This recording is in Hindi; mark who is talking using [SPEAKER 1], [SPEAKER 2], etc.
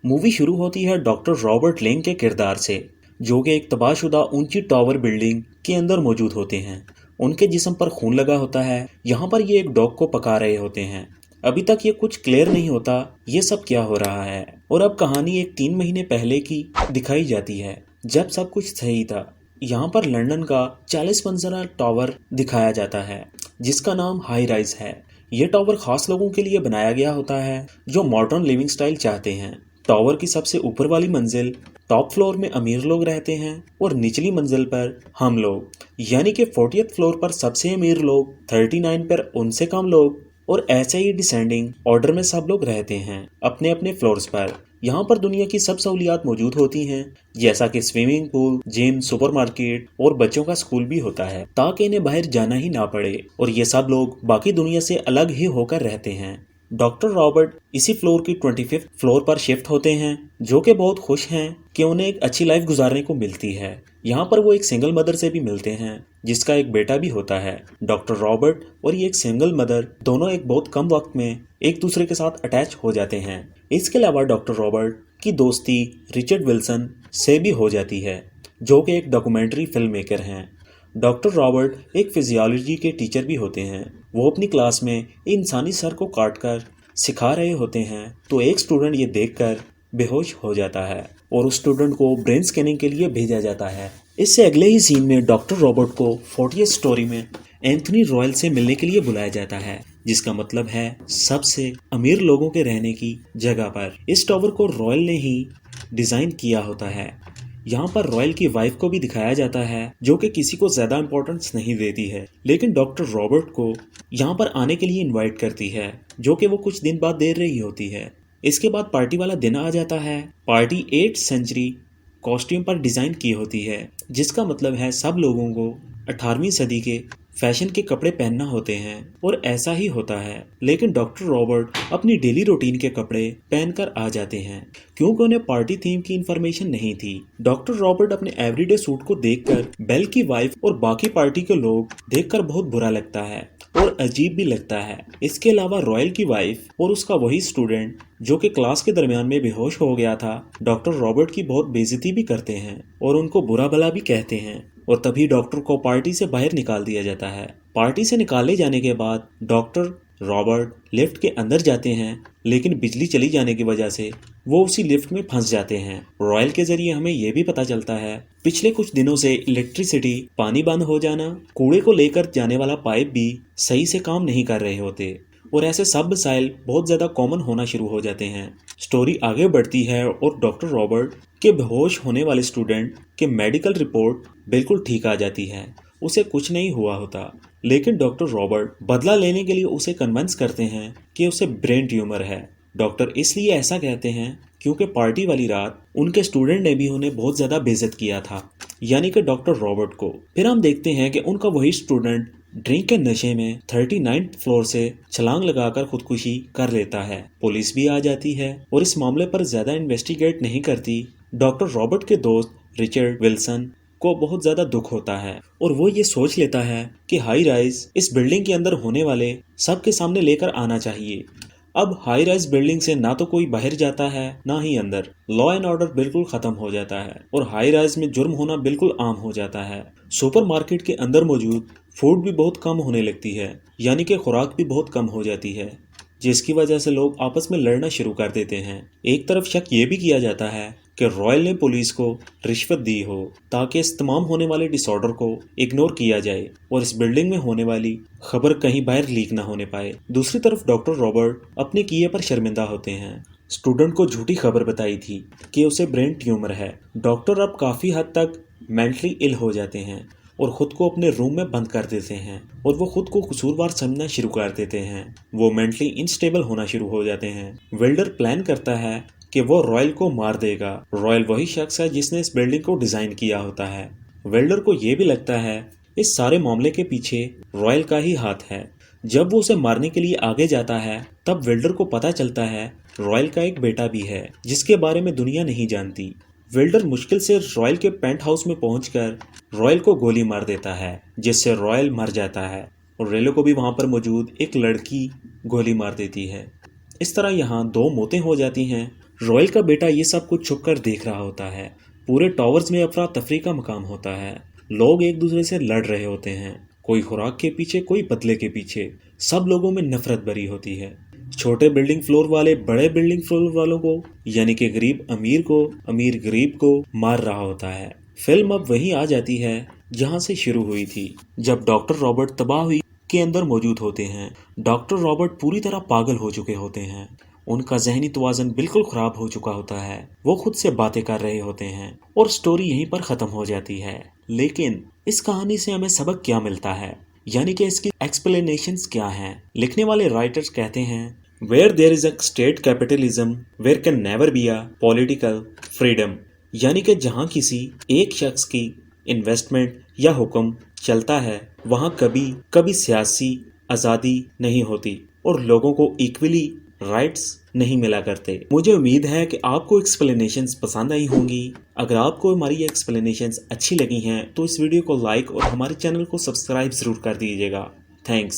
[SPEAKER 1] मूवी शुरू होती है डॉक्टर रॉबर्ट लेंग के किरदार से, जो कि एक तबाहशुदा ऊंची टावर बिल्डिंग के अंदर मौजूद होते हैं। उनके जिस्म पर खून लगा होता है। यहाँ पर ये एक डॉग को पका रहे होते हैं। अभी तक ये कुछ क्लियर नहीं होता ये सब क्या हो रहा है। और अब कहानी एक 3 महीने पहले की दिखाई जाती है, जब सब कुछ सही था। यहाँ पर लंदन का 40 मंजिला टावर दिखाया जाता है, जिसका नाम हाई राइज है। ये टावर खास लोगों के लिए बनाया गया होता है जो मॉडर्न लिविंग स्टाइल चाहते हैं। टावर की सबसे ऊपर वाली मंजिल टॉप फ्लोर में अमीर लोग रहते हैं और निचली मंजिल पर हम लोग, यानी कि 40th फ्लोर पर सबसे अमीर लोग, 39 पर उनसे कम लोग, और ऐसे ही डिसेंडिंग ऑर्डर में सब लोग रहते हैं अपने अपने फ्लोर्स पर। यहाँ पर दुनिया की सब सहूलियात मौजूद होती हैं, जैसा कि स्विमिंग पूल, जिम, सुपरमार्केट और बच्चों का स्कूल भी होता है, ताकि इन्हें बाहर जाना ही ना पड़े और ये सब लोग बाकी दुनिया से अलग ही होकर रहते हैं। डॉक्टर रॉबर्ट इसी फ्लोर की 25th फ्लोर पर शिफ्ट होते हैं, जो कि बहुत खुश हैं कि उन्हें एक अच्छी लाइफ गुजारने को मिलती है। यहाँ पर वो एक सिंगल मदर से भी मिलते हैं, जिसका एक बेटा भी होता है। डॉक्टर रॉबर्ट और ये एक सिंगल मदर दोनों एक बहुत कम वक्त में एक दूसरे के साथ अटैच हो जाते हैं। इसके अलावा डॉक्टर रॉबर्ट की दोस्ती रिचर्ड विल्सन से भी हो जाती है, जो कि एक डॉक्यूमेंट्री फिल्म मेकर हैं। डॉक्टर रॉबर्ट एक फिजियोलॉजी के टीचर भी होते हैं। वो अपनी क्लास में इंसानी सर को काटकर सिखा रहे होते हैं, तो एक स्टूडेंट ये देखकर बेहोश हो जाता है और उस स्टूडेंट को ब्रेन स्कैनिंग के लिए भेजा जाता है। इससे अगले ही सीन में डॉक्टर रॉबर्ट को 40th स्टोरी में एंथनी रॉयल से मिलने के लिए बुलाया जाता है, जिसका मतलब है सबसे अमीर लोगों के रहने की जगह पर। इस टावर को रॉयल ने ही डिजाइन किया होता है। यहाँ पर रॉयल की वाइफ को भी दिखाया जाता है, जो कि किसी को ज्यादा इंपॉर्टेंस नहीं देती है, लेकिन डॉक्टर रॉबर्ट को यहाँ पर आने के लिए इनवाइट करती है, जो कि वो कुछ दिन बाद दे रही होती है। इसके बाद पार्टी वाला दिन आ जाता है। पार्टी 8th सेंचुरी कॉस्ट्यूम पर डिजाइन की होती है, जिसका मतलब है सब लोगों को 18वीं सदी के फैशन के कपड़े पहनना होते हैं, और ऐसा ही होता है। लेकिन डॉक्टर रॉबर्ट अपनी डेली रूटीन के कपड़े पहनकर आ जाते हैं, क्योंकि उन्हें पार्टी थीम की इंफॉर्मेशन नहीं थी। डॉक्टर रॉबर्ट अपने एवरीडे सूट को देखकर बेल की वाइफ और बाकी पार्टी के लोग देखकर बहुत बुरा लगता है और अजीब भी लगता है। इसके अलावा रॉयल की वाइफ और उसका वही स्टूडेंट, जो कि क्लास के दरमियान में बेहोश हो गया था, डॉक्टर रॉबर्ट की बहुत बेइज्जती भी करते हैं और उनको बुरा भला भी कहते हैं। और तभी डॉक्टर को पार्टी से बाहर निकाल दिया जाता है। पार्टी से निकाले जाने के बाद डॉक्टर रॉबर्ट लिफ्ट के अंदर जाते हैं, लेकिन बिजली चली जाने की वजह से वो उसी लिफ्ट में फंस जाते हैं। रॉयल के जरिए हमें यह भी पता चलता है पिछले कुछ दिनों से इलेक्ट्रिसिटी, पानी बंद हो जाना, कूड़े को लेकर जाने वाला पाइप भी सही से काम नहीं कर रहे होते, और ऐसे सब मसाइल बहुत ज़्यादा कॉमन होना शुरू हो जाते हैं। स्टोरी आगे बढ़ती है और डॉक्टर रॉबर्ट के बेहोश होने वाले स्टूडेंट के मेडिकल रिपोर्ट बिल्कुल ठीक आ जाती है, उसे कुछ नहीं हुआ होता। लेकिन डॉक्टर रॉबर्ट बदला लेने के लिए उसे कन्विंस करते हैं कि उसे ब्रेन ट्यूमर है। डॉक्टर इसलिए ऐसा कहते हैं क्योंकि पार्टी वाली रात उनके स्टूडेंट ने भी उन्हें बहुत ज़्यादा बेइज्जत किया था, यानी कि डॉक्टर रॉबर्ट को। फिर हम देखते हैं कि उनका वही स्टूडेंट ड्रिंक के नशे में 39th फ्लोर से छलांग लगाकर खुदकुशी कर लेता है। पुलिस भी आ जाती है और इस मामले पर ज्यादा इन्वेस्टिगेट नहीं करती। डॉक्टर रॉबर्ट के दोस्त रिचर्ड विल्सन को बहुत ज्यादा दुख होता है और वो ये सोच लेता है कि हाई राइज इस बिल्डिंग के अंदर होने वाले सबके सामने लेकर आना चाहिए। अब हाई राइज बिल्डिंग से ना तो कोई बाहर जाता है ना ही अंदर। लॉ एंड ऑर्डर बिल्कुल खत्म हो जाता है और हाई राइज में जुर्म होना बिल्कुल आम हो जाता है। सुपरमार्केट के अंदर मौजूद फूड भी बहुत कम होने लगती है, यानी कि खुराक भी बहुत कम हो जाती है, जिसकी वजह से लोग आपस में लड़ना शुरू कर देते हैं। एक तरफ शक ये भी किया जाता है कि रॉयल ने पुलिस को रिश्वत दी हो ताकि इस तमाम होने वाले डिसऑर्डर को इग्नोर किया जाए और इस बिल्डिंग में होने वाली खबर कहीं बाहर लीक ना होने पाए। दूसरी तरफ डॉक्टर रॉबर्ट अपने किए पर शर्मिंदा होते हैं। स्टूडेंट को झूठी खबर बताई थी कि उसे ब्रेन ट्यूमर है। डॉक्टर अब काफ़ी हद तक मेंटली इल हो जाते हैं और खुद को अपने रूम में बंद कर देते हैं और वो खुद को कसूरवार समझना शुरू कर देते हैं। वो मेंटली इनस्टेबल होना शुरू हो जाते हैं। वेल्डर प्लान करता है कि वो रॉयल को मार देगा। रॉयल वही शख्स है जिसने इस बिल्डिंग को डिजाइन किया होता है। वेल्डर को ये भी लगता है इस सारे मामले के पीछे रॉयल का ही हाथ है। जब वो उसे मारने के लिए आगे जाता है, तब वेल्डर को पता चलता है रॉयल का एक बेटा भी है जिसके बारे में दुनिया नहीं जानती। वेल्डर मुश्किल से रॉयल के पेंट हाउस में पहुंचकर रॉयल को गोली मार देता है, जिससे रॉयल मर जाता है और रेलो को भी वहां पर मौजूद एक लड़की गोली मार देती है। इस तरह यहाँ 2 मौतें हो जाती हैं। रॉयल का बेटा ये सब कुछ छुपकर देख रहा होता है। पूरे टॉवर्स में अफरा तफरी का मकाम होता है। लोग एक दूसरे से लड़ रहे होते हैं, कोई खुराक के पीछे, कोई बदले के पीछे। सब लोगों में नफरत भरी होती है। छोटे बिल्डिंग फ्लोर वाले बड़े बिल्डिंग फ्लोर वालों को, यानी कि गरीब अमीर को, अमीर गरीब को मार रहा होता है। फिल्म अब वहीं आ जाती है जहां से शुरू हुई थी, जब डॉक्टर रॉबर्ट तबाह हुई के अंदर मौजूद होते हैं। डॉक्टर रॉबर्ट पूरी तरह पागल हो चुके होते हैं। उनका जहनी तवाज़ुन बिल्कुल ख़राब हो चुका होता है। वो खुद से बातें कर रहे होते हैं और स्टोरी यहीं पर ख़त्म हो जाती है। लेकिन इस कहानी से हमें सबक क्या मिलता है, यानी कि इसकी एक्सप्लेनेशंस क्या हैं? लिखने वाले राइटर्स कहते हैं, where there is a state capitalism where can never be a political freedom, यानी कि जहाँ किसी एक शख्स की इन्वेस्टमेंट या हुक्म चलता है वहाँ कभी कभी सियासी आज़ादी नहीं होती और लोगों को इक्वली राइट्स नहीं मिला करते। मुझे उम्मीद है कि आपको एक्सप्लेनेशंस पसंद आई होंगी। अगर आपको हमारी एक्सप्लेनेशंस अच्छी लगी हैं तो इस वीडियो को लाइक और हमारे चैनल को सब्सक्राइब ज़रूर कर दीजिएगा। थैंक्स।